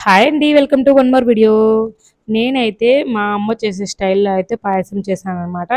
Hi అండి. Welcome to one more video. నేనైతే మా అమ్మ చేసే స్టైల్‌లో అయితే పాయసం చేశాననమాట.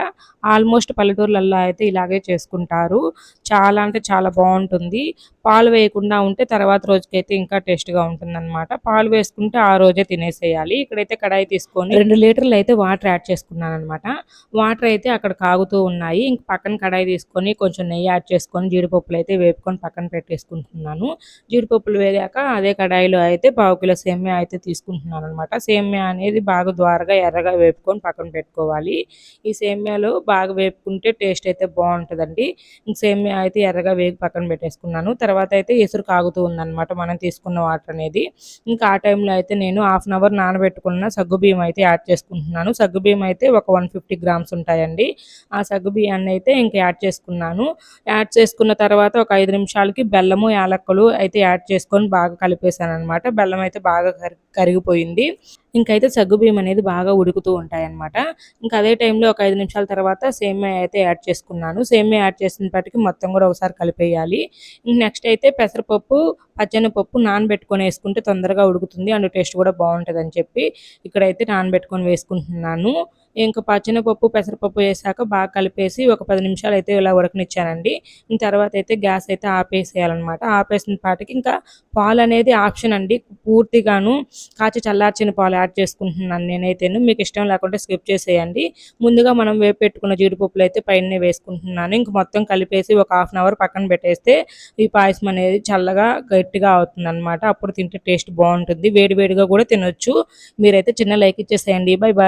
ఆల్మోస్ట్ పల్లెటూర్లల్లో అయితే ఇలాగే చేసుకుంటారు. చాలా అంటే చాలా బావుంటుంది. పాలు వేయకుండా ఉంటే తర్వాత రోజుకైతే ఇంకా టేస్ట్‌గా ఉంటుందనమాట. పాలు వేసుకుంటే ఆ రోజే తినేసేయాలి. ఇక్కడైతే కడాయి తీసుకొని 2 లీటర్లు అయితే వాటర్ యాడ్ చేసుకున్నాననమాట. వాటర్ అయితే అక్కడ కాగుతూ ఉన్నాయి. ఇంక పక్కన కడాయి తీసుకొని కొంచెం నెయ్యి యాడ్ చేసుకొని జీడిపప్పులైతే వేపుకొని పక్కన పెట్టేసుకుంటున్నాను. జీడిపప్పులు వేగాక అదే కడాయిలో అయితే పావు కిలో సేమ్యా అయితే తీసుకుంటున్నాననమాట. సేమ్యా అనేది బాగా ద్వారగా ఎర్రగా వేపుకొని పక్కన పెట్టుకోవాలి. ఈ సేమ్యాలో బాగా వేపుకుంటే టేస్ట్ అయితే బావుంటదండి. సేమ్యా అయితే ఎర్రగా వేగి పక్కన పెట్టేసుకున్నాను. తర్వాత అయితే ఎసురు కాగుతూ ఉందనమాట మనం తీసుకున్న వాటర్ అనేది. ఇంకా ఆ టైంలో అయితే నేను హాఫ్ అన్ అవర్ నానబెట్టుకున్న సగ్గుబియ్యం అయితే యాడ్ చేసుకుంటున్నాను. సగ్గుబియ్యం అయితే ఒక 150 గ్రామ్స్ ఉంటాయండి. ఆ సగ్గుబియ్యాన్ని అయితే ఇంక యాడ్ చేసుకున్నాను. యాడ్ చేసుకున్న తర్వాత ఒక 5 నిమిషాలకి బెల్లము, యాలక్కులు అయితే యాడ్ చేసుకొని బాగా కలిపేసాననమాట. బెల్లం అయితే బాగా కరిగిపోయింది. ఇంకైతే సగ్గుబియ్యం అనేది బాగా ఉడుకుతూ ఉంటాయన్నమాట. ఇంకా అదే టైంలో ఒక 5 నిమిషాల తర్వాత సేమియా అయితే యాడ్ చేసుకున్నాను. సేమియా యాడ్ చేసినప్పటికి మొత్తం కూడా ఒకసారి కలిపేయాలి. నెక్స్ట్ అయితే పెసరపప్పు, పచ్చెనగపప్పు నానబెట్టుకొని వేసుకుంటే తొందరగా ఉడుకుతుంది. అండ్ టేస్ట్ కూడా బావుంటదని చెప్పి ఇక్కడైతే నానబెట్టుకొని వేసుకుంటున్నాను. ఇంక పచ్చెనగపప్పు, పెసరపప్పు ఏసాక బాగా కలిపేసి ఒక 10 నిమిషాలయితే ఇలా ఉడకనిచ్చానండి. తర్వాత అయితే గ్యాస్ అయితే ఆపేసేయాలనమాట. ఆపేసిన పాటికి ఇంకా పాలనేది ఆప్షన్ అండి. పూర్తిగాను కాచి చల్లార్చిన పాలు యాడ్ చేసుకుంటున్నాను నేనైతేను. మీకు ఇష్టం లేకుంటే స్కిప్ చేసేయండి. ముందుగా మనం వేపి పెట్టుకున్న జీడిపప్పులయితే పైనే వేసుకుంటున్నాను. ఇంక మొత్తం కలిపేసి ఒక హాఫ్ అన్ అవర్ పక్కన పెట్టేస్తే ఈ పాయసం అనేది చల్లగా, గట్టిగా అవుతుందనమాట. అప్పుడు తింటే టేస్ట్ బావుంటుంది. వేడి వేడిగా కూడా తినొచ్చు. మీరైతే చిన్న లైక్ ఇచ్చేసేయండి. By by.